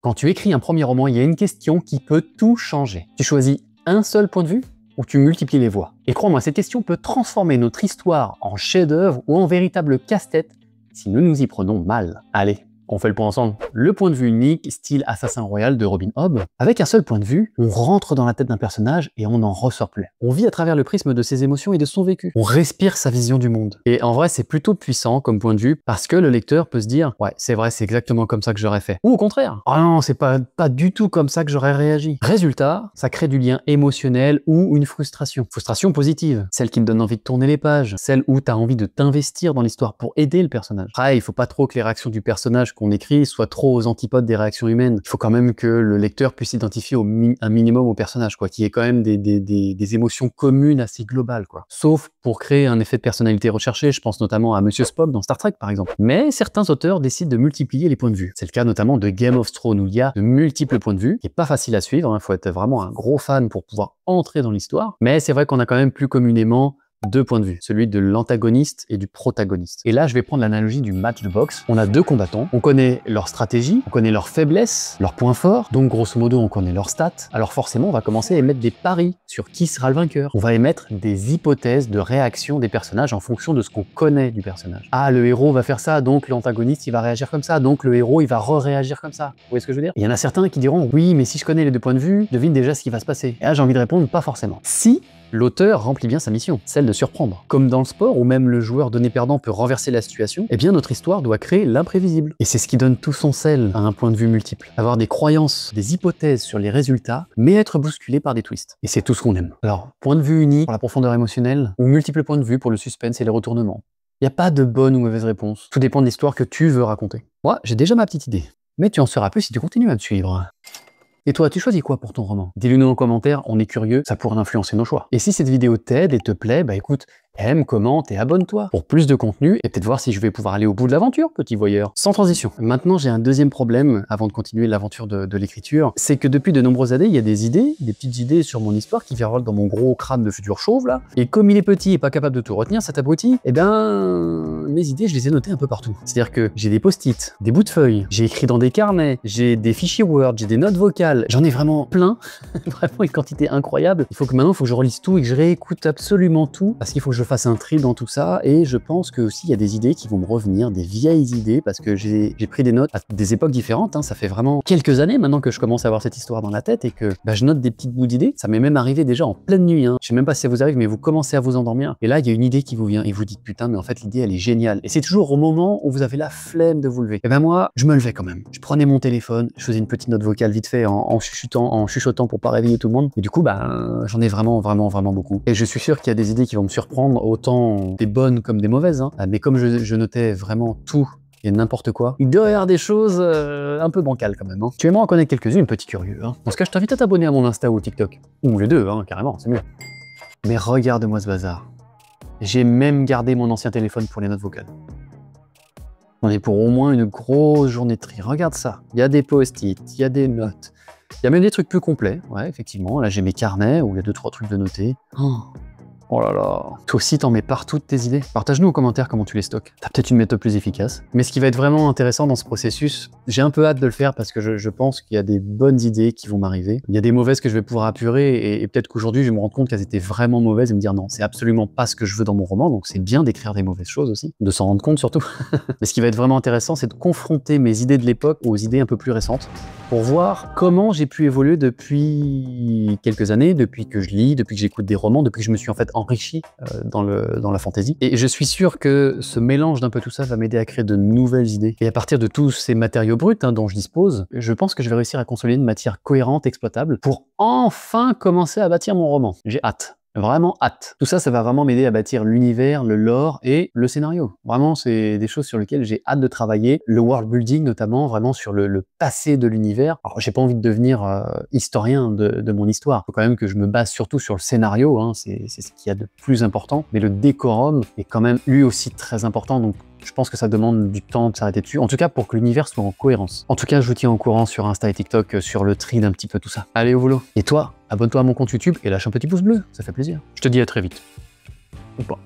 Quand tu écris un premier roman, il y a une question qui peut tout changer. Tu choisis un seul point de vue ou tu multiplies les voix? Et crois-moi, cette question peut transformer notre histoire en chef-d'œuvre ou en véritable casse-tête si nous nous y prenons mal. Allez, on fait le point ensemble. Le point de vue unique, style Assassin Royal de Robin Hobb. Avec un seul point de vue, on rentre dans la tête d'un personnage et on n'en ressort plus. On vit à travers le prisme de ses émotions et de son vécu. On respire sa vision du monde. Et en vrai, c'est plutôt puissant comme point de vue parce que le lecteur peut se dire « Ouais, c'est vrai, c'est exactement comme ça que j'aurais fait. » Ou au contraire « Oh non, c'est pas du tout comme ça que j'aurais réagi. » Résultat, ça crée du lien émotionnel ou une frustration. Frustration positive, celle qui te donne envie de tourner les pages, celle où tu as envie de t'investir dans l'histoire pour aider le personnage. Après, il faut pas trop que les réactions du personnage qu'on écrit soient trop aux antipodes des réactions humaines. Il faut quand même que le lecteur puisse identifier un minimum au personnage, quoi, qu'il y ait quand même des émotions communes assez globales, quoi. Sauf pour créer un effet de personnalité recherché, je pense notamment à Monsieur Spock dans Star Trek, par exemple. Mais certains auteurs décident de multiplier les points de vue. C'est le cas notamment de Game of Thrones, où il y a de multiples points de vue, qui est pas facile à suivre, hein. Faut être vraiment un gros fan pour pouvoir entrer dans l'histoire. Mais c'est vrai qu'on a quand même plus communément deux points de vue, celui de l'antagoniste et du protagoniste. Et là, je vais prendre l'analogie du match de boxe. On a deux combattants, on connaît leur stratégie, on connaît leurs faiblesses, leurs points forts, donc grosso modo, on connaît leurs stats. Alors forcément, on va commencer à émettre des paris sur qui sera le vainqueur. On va émettre des hypothèses de réaction des personnages en fonction de ce qu'on connaît du personnage. Ah, le héros va faire ça, donc l'antagoniste, il va réagir comme ça, donc le héros, il va re-réagir comme ça. Vous voyez ce que je veux dire? Il y en a certains qui diront, oui, mais si je connais les deux points de vue, devine déjà ce qui va se passer. Et là, j'ai envie de répondre, pas forcément. Si l'auteur remplit bien sa mission, celle de surprendre. Comme dans le sport, où même le joueur donné perdant peut renverser la situation, eh bien notre histoire doit créer l'imprévisible. Et c'est ce qui donne tout son sel à un point de vue multiple. Avoir des croyances, des hypothèses sur les résultats, mais être bousculé par des twists. Et c'est tout ce qu'on aime. Alors, point de vue unique pour la profondeur émotionnelle, ou multiples points de vue pour le suspense et les retournements. Il n'y a pas de bonne ou mauvaise réponse. Tout dépend de l'histoire que tu veux raconter. Moi, j'ai déjà ma petite idée. Mais tu en sauras plus si tu continues à me suivre. Et toi, tu choisis quoi pour ton roman? Dis-le nous en commentaire, on est curieux, ça pourrait influencer nos choix. Et si cette vidéo t'aide et te plaît, bah écoute, aime, commente et abonne-toi pour plus de contenu et peut-être voir si je vais pouvoir aller au bout de l'aventure, petit voyeur. Sans transition. Maintenant, j'ai un deuxième problème avant de continuer l'aventure de l'écriture, c'est que depuis de nombreuses années, il y a des idées, des petites idées sur mon histoire qui virolent dans mon gros crâne de futur chauve là. Et comme il est petit et pas capable de tout retenir, cet abruti, eh ben, mes idées, je les ai notées un peu partout. C'est-à-dire que j'ai des post-it, des bouts de feuilles, j'ai écrit dans des carnets, j'ai des fichiers Word, j'ai des notes vocales, j'en ai vraiment plein, vraiment une quantité incroyable. Il faut que maintenant, je relise tout et que je réécoute absolument tout, parce qu'il faut que je fasse un tri dans tout ça, et je pense que aussi il y a des idées qui vont me revenir, des vieilles idées, parce que j'ai pris des notes à des époques différentes, hein. Ça fait vraiment quelques années maintenant que je commence à avoir cette histoire dans la tête, et que bah, je note des petites bouts d'idées. Ça m'est même arrivé déjà en pleine nuit, hein. Je sais même pas si ça vous arrive, mais vous commencez à vous endormir, et là il y a une idée qui vous vient, et vous dites putain, mais en fait l'idée elle est géniale, et c'est toujours au moment où vous avez la flemme de vous lever. Et ben moi, je me levais quand même. Je prenais mon téléphone, je faisais une petite note vocale vite fait en chuchotant pour pas réveiller tout le monde, et du coup bah j'en ai vraiment beaucoup. Et je suis sûr qu'il y a des idées qui vont me surprendre, autant des bonnes comme des mauvaises, hein. Mais comme je notais vraiment tout et n'importe quoi, il doit y avoir des choses un peu bancales quand même, hein. Tu aimerais en connaître quelques-unes, petit curieux, hein. Dans ce cas, je t'invite à t'abonner à mon Insta ou TikTok. Ou les deux, hein, carrément, c'est mieux. Mais regarde-moi ce bazar. J'ai même gardé mon ancien téléphone pour les notes vocales. On est pour au moins une grosse journée de tri. Regarde ça. Il y a des post-it, il y a des notes. Il y a même des trucs plus complets. Ouais, effectivement. Là, j'ai mes carnets où il y a 2-3 trucs de noter. Oh là là. Toi aussi, t'en mets partout de tes idées. Partage-nous en commentaire comment tu les stockes. T'as peut-être une méthode plus efficace. Mais ce qui va être vraiment intéressant dans ce processus, j'ai un peu hâte de le faire parce que je pense qu'il y a des bonnes idées qui vont m'arriver. Il y a des mauvaises que je vais pouvoir apurer et peut-être qu'aujourd'hui, je vais me rendre compte qu'elles étaient vraiment mauvaises et me dire non, c'est absolument pas ce que je veux dans mon roman. Donc c'est bien d'écrire des mauvaises choses aussi, de s'en rendre compte surtout. Mais ce qui va être vraiment intéressant, c'est de confronter mes idées de l'époque aux idées un peu plus récentes pour voir comment j'ai pu évoluer depuis quelques années, depuis que je lis, depuis que j'écoute des romans, depuis que je me suis en fait enrichi dans la fantasy. Et je suis sûr que ce mélange d'un peu tout ça va m'aider à créer de nouvelles idées. Et à partir de tous ces matériaux bruts dont je dispose, je pense que je vais réussir à consolider une matière cohérente, exploitable, pour enfin commencer à bâtir mon roman. J'ai hâte. Vraiment hâte. Tout ça, ça va vraiment m'aider à bâtir l'univers, le lore et le scénario. Vraiment, c'est des choses sur lesquelles j'ai hâte de travailler. Le world building, notamment, vraiment sur le passé de l'univers. Alors, j'ai pas envie de devenir historien de mon histoire. Il faut quand même que je me base surtout sur le scénario, hein. C'est ce qu'il y a de plus important. Mais le décorum est quand même lui aussi très important. Donc, je pense que ça demande du temps de s'arrêter dessus. En tout cas, pour que l'univers soit en cohérence. En tout cas, je vous tiens au courant sur Insta et TikTok sur le tri d'un petit peu tout ça. Allez au boulot. Et toi, abonne-toi à mon compte YouTube et lâche un petit pouce bleu. Ça fait plaisir. Je te dis à très vite. Ou pas.